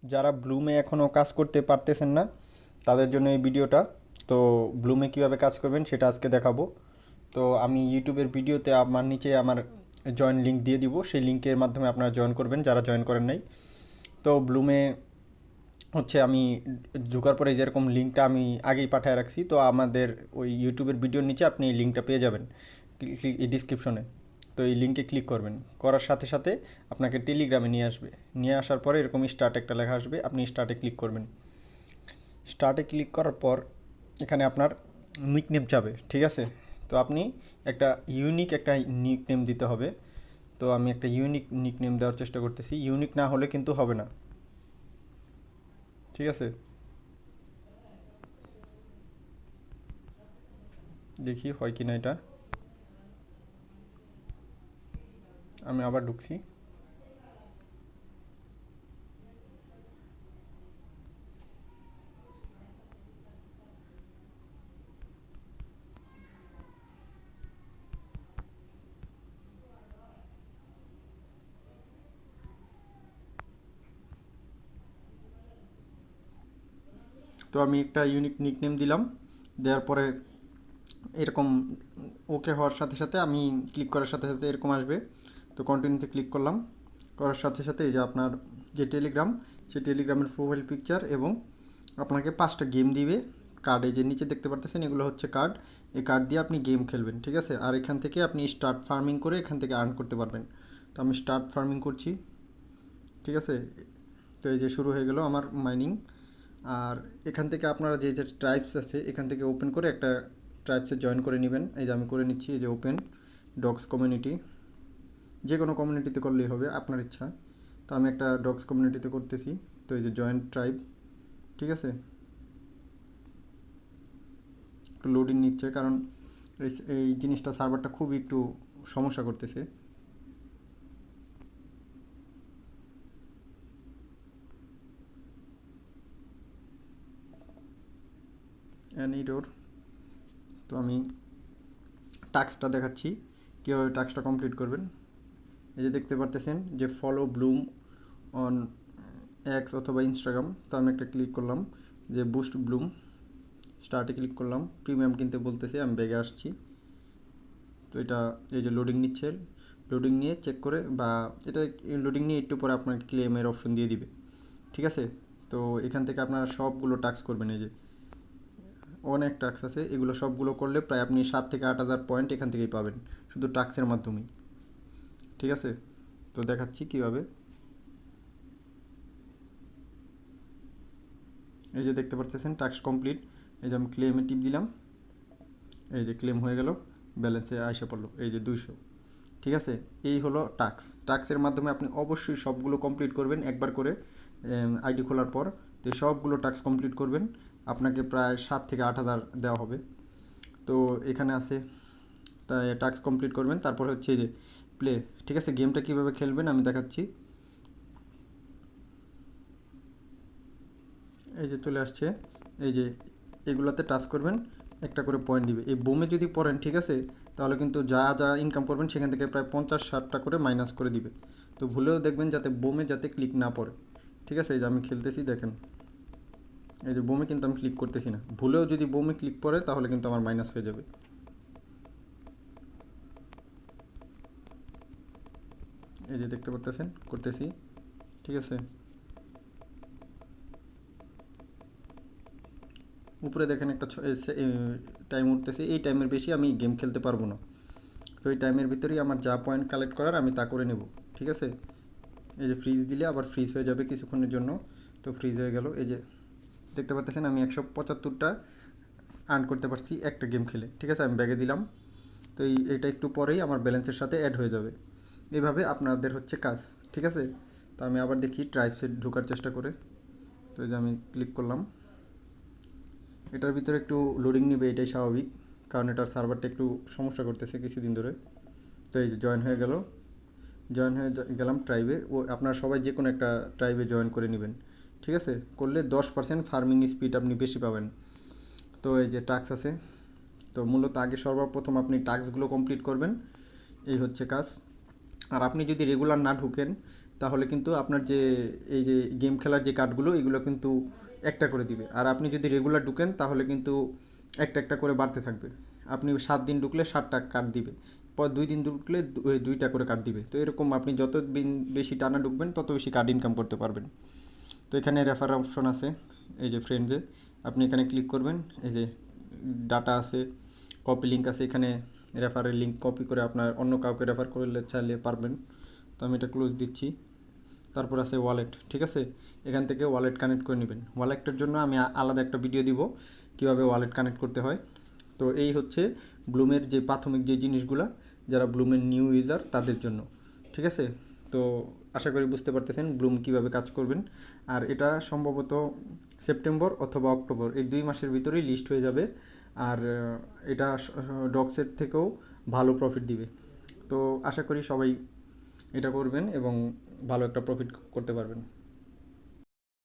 যারা ব্লুমে এখনও কাজ করতে পারতেছেন না তাদের জন্য এই ভিডিওটা। তো ব্লুমে কিভাবে কাজ করবেন সেটা আজকে দেখাবো। তো আমি ইউটিউবের ভিডিওতে আমার নিচে আমার জয়েন লিঙ্ক দিয়ে দিব, সেই লিঙ্কের মাধ্যমে আপনারা জয়েন করবেন যারা জয়েন করেন নাই। তো ব্লুমে হচ্ছে আমি ঢোকার পরে যেরকম লিঙ্কটা আমি আগেই পাঠিয়ে রাখছি, তো আমাদের ওই ইউটিউবের ভিডিওর নিচে আপনি এই লিঙ্কটা পেয়ে যাবেন এই ডিসক্রিপশনে। তো এই লিঙ্কে ক্লিক করবেন, করার সাথে সাথে আপনাকে টেলিগ্রামে নিয়ে আসবে। নিয়ে আসার পরে এরকম স্টার্ট একটা লেখা আসবে, আপনি স্টার্টে ক্লিক করবেন। স্টার্টে ক্লিক করার পর এখানে আপনার নিকনেম চাবে, ঠিক আছে? তো আপনি একটা ইউনিক একটা নিকনেম দিতে হবে। তো আমি একটা ইউনিক নিকনেম দেওয়ার চেষ্টা করতেছি, ইউনিক না হলে কিন্তু হবে না, ঠিক আছে? দেখি হয় কি না এটা। আমি আবার ঢুকছি। তো আমি একটা ইউনিক নিকনেম দিলাম, দেওয়ার পরে এরকম ওকে হওয়ার সাথে সাথে আমি ক্লিক করার সাথে সাথে এরকম আসবে। তো কন্টিনিউতে ক্লিক করলাম, করার সাথে সাথে এই যে আপনার যে টেলিগ্রাম, সেই টেলিগ্রামের প্রোফাইল পিকচার এবং আপনাকে 5টা গেম দিবে। কার্ড এই যে নিচে দেখতে পারতেছেন, এগুলো হচ্ছে কার্ড। এই কার্ড দিয়ে আপনি গেম খেলবেন, ঠিক আছে? আর এখান থেকে আপনি স্টার্ট ফার্মিং করে এখান থেকে আর্ন করতে পারবেন। তো আমি স্টার্ট ফার্মিং করছি, ঠিক আছে? তো এই যে শুরু হয়ে গেল আমার মাইনিং। আর এখান থেকে আপনারা যে যে ট্রাইবস আছে এখান থেকে ওপেন করে একটা ট্রাইবসে জয়েন করে নেবেন। এই যে আমি করে নিচ্ছি, এই যে ওপেন ডগস কমিউনিটি। যে কোনো কমিউনিটিতে করলেই হবে, আপনার ইচ্ছা। তো আমি একটা ডগস কমিউনিটিতে করতেছি। তো এই যে জয়েন্ট ট্রাইব, ঠিক আছে? একটু লোডিং নিচ্ছে কারণ এই জিনিসটা সার্ভারটা খুবই একটু সমস্যা করতেছে। অ্যানিডোর। তো আমি টাস্কটা দেখাচ্ছি কীভাবে টাস্কটা কমপ্লিট করবেন। এই যে দেখতে পারতেছেন যে ফলো ব্লুম অন এক্স অথবা ইনস্টাগ্রাম। তো আমি একটা ক্লিক করলাম যে বুস্ট ব্লুম, স্টার্টে ক্লিক করলাম। প্রিমিয়াম কিনতে বলতেছে, আমি ব্যাগে আসছি। তো এটা এই যে লোডিং নিচ্ছে, লোডিং নিয়ে চেক করে বা এটা লোডিং নিয়ে একটু পরে আপনার ক্লেমের অপশন দিয়ে দিবে, ঠিক আছে? তো এখান থেকে আপনারা সবগুলো টাস্ক করবেন। এই যে অনেক টাস্ক আছে, এগুলো সবগুলো করলে প্রায় আপনি 7 থেকে 8 হাজার পয়েন্ট এখান থেকেই পাবেন, শুধু টাস্কের মাধ্যমেই, ঠিক আছে? তো দেখাচ্ছি কীভাবে। এই যে দেখতে পাচ্ছেন টাস্ক কমপ্লিট। এই যে আমি ক্লেমে টিপ দিলাম, এই যে ক্লেম হয়ে গেল, ব্যালেন্সে আইসা পড়লো এই যে 200, ঠিক আছে? এই হলো টাস্ক। টাস্কের মাধ্যমে আপনি অবশ্যই সবগুলো কমপ্লিট করবেন একবার করে আইডি খোলার পর। তো সবগুলো টাস্ক কমপ্লিট করবেন, আপনাকে প্রায় 7 থেকে 8 হাজার দেওয়া হবে। তো এখানে আছে, তাই টাস্ক কমপ্লিট করবেন, তারপর হচ্ছে এই যে প্লে, ঠিক আছে? গেমটা কীভাবে খেলবেন আমি দেখাচ্ছি। এই যে চলে আসছে, এই যে এগুলাতে টাচ করবেন, একটা করে পয়েন্ট দিবে। এই বোমে যদি পড়েন, ঠিক আছে, তাহলে কিন্তু যা যা ইনকাম করবেন সেখান থেকে প্রায় 50-60টা করে মাইনাস করে দিবে। তো ভুলেও দেখবেন যাতে বোমে যাতে ক্লিক না পড়ে, ঠিক আছে? এই যে আমি খেলতেছি দেখেন, এই যে বোমে কিন্তু আমি ক্লিক করতেছি না। ভুলেও যদি বোমে ক্লিক পড়ে তাহলে কিন্তু আমার মাইনাস হয়ে যাবে। এই যে দেখতে পারতেছেন করতেছি, ঠিক আছে? উপরে দেখেন একটা টাইম উঠতেছে, এই টাইমের বেশি আমি গেম খেলতে পারবো না। তো এই টাইমের ভিতরেই আমার যা পয়েন্ট কালেক্ট করার আমি তা করে নেব, ঠিক আছে? এই যে ফ্রিজ দিলে আবার ফ্রিজ হয়ে যাবে কিছুক্ষণের জন্য। তো ফ্রিজ হয়ে গেল। এই যে দেখতে পাচ্ছেন আমি 175টা আর্ন করতে পারছি একটা গেম খেলে, ঠিক আছে? আমি ব্যাগে দিলাম। তো এটা একটু পরেই আমার ব্যালেন্সের সাথে অ্যাড হয়ে যাবে। এভাবে আপনাদের হচ্ছে কাজ, ঠিক আছে? তো আমি আবার দেখি ট্রাইবসে ঢোকার চেষ্টা করে। তো এই যে আমি ক্লিক করলাম, এটার ভিতরে একটু লোডিং নেবে, এটাই স্বাভাবিক, কারণ এটার সার্ভারটা একটু সমস্যা করতেছে কিছুদিন ধরে। তো এই যে জয়েন হয়ে গেল, জয়েন হয়ে গেলাম ট্রাইবে। ও আপনারা সবাই যে কোনো একটা ট্রাইবে জয়েন করে নেবেন, ঠিক আছে? করলে 10% ফার্মিং স্পিড আপনি বেশি পাবেন। তো এই যে টাস্ক আছে, তো মূলত আগে সর্বপ্রথম আপনি টাস্কগুলো কমপ্লিট করবেন, এই হচ্ছে কাজ। আর আপনি যদি রেগুলার না ঢুকেন তাহলে কিন্তু আপনার যে এই যে গেম খেলার যে কার্ডগুলো এগুলো কিন্তু একটা করে দিবে। আর আপনি যদি রেগুলার ঢুকেন তাহলে কিন্তু একটা একটা করে বাড়তে থাকবে। আপনি 7 দিন ঢুকলে 7টা কার্ড দিবে, পর 2 দিন ঢুকলে 2টা করে কার্ড দিবে। তো এরকম আপনি যত দিন বেশি টানা ঢুকবেন তত বেশি কার্ড ইনকাম করতে পারবেন। তো এখানে রেফার অপশন আছে, এই যে ফ্রেন্ডসে আপনি এখানে ক্লিক করবেন, এই যে ডাটা আছে, কপি লিঙ্ক আছে, এখানে রেফারের লিঙ্ক কপি করে আপনার অন্য কাউকে রেফার করলে চাইলে পারবেন। তো আমি এটা ক্লোজ দিচ্ছি। তারপর আছে ওয়ালেট, ঠিক আছে, এখান থেকে ওয়ালেট কানেক্ট করে নেবেন। ওয়ালেটের জন্য আমি আলাদা একটা ভিডিও দিব কিভাবে ওয়ালেট কানেক্ট করতে হয়। তো এই হচ্ছে ব্লুমের যে প্রাথমিক যে জিনিসগুলো, যারা ব্লুমের নিউ ইউজার তাদের জন্য, ঠিক আছে। তো আশা করি বুঝতে পারতেছেন ব্লুম কিভাবে কাজ করবেন। আর এটা সম্ভবত সেপ্টেম্বর অথবা অক্টোবর এই 2 মাসের ভিতরেই লিস্ট হয়ে যাবে। আর এটা ডগসের থেকেও ভালো প্রফিট দিবে। তো আশা করি সবাই এটা করবেন এবং ভালো একটা প্রফিট করতে পারবেন।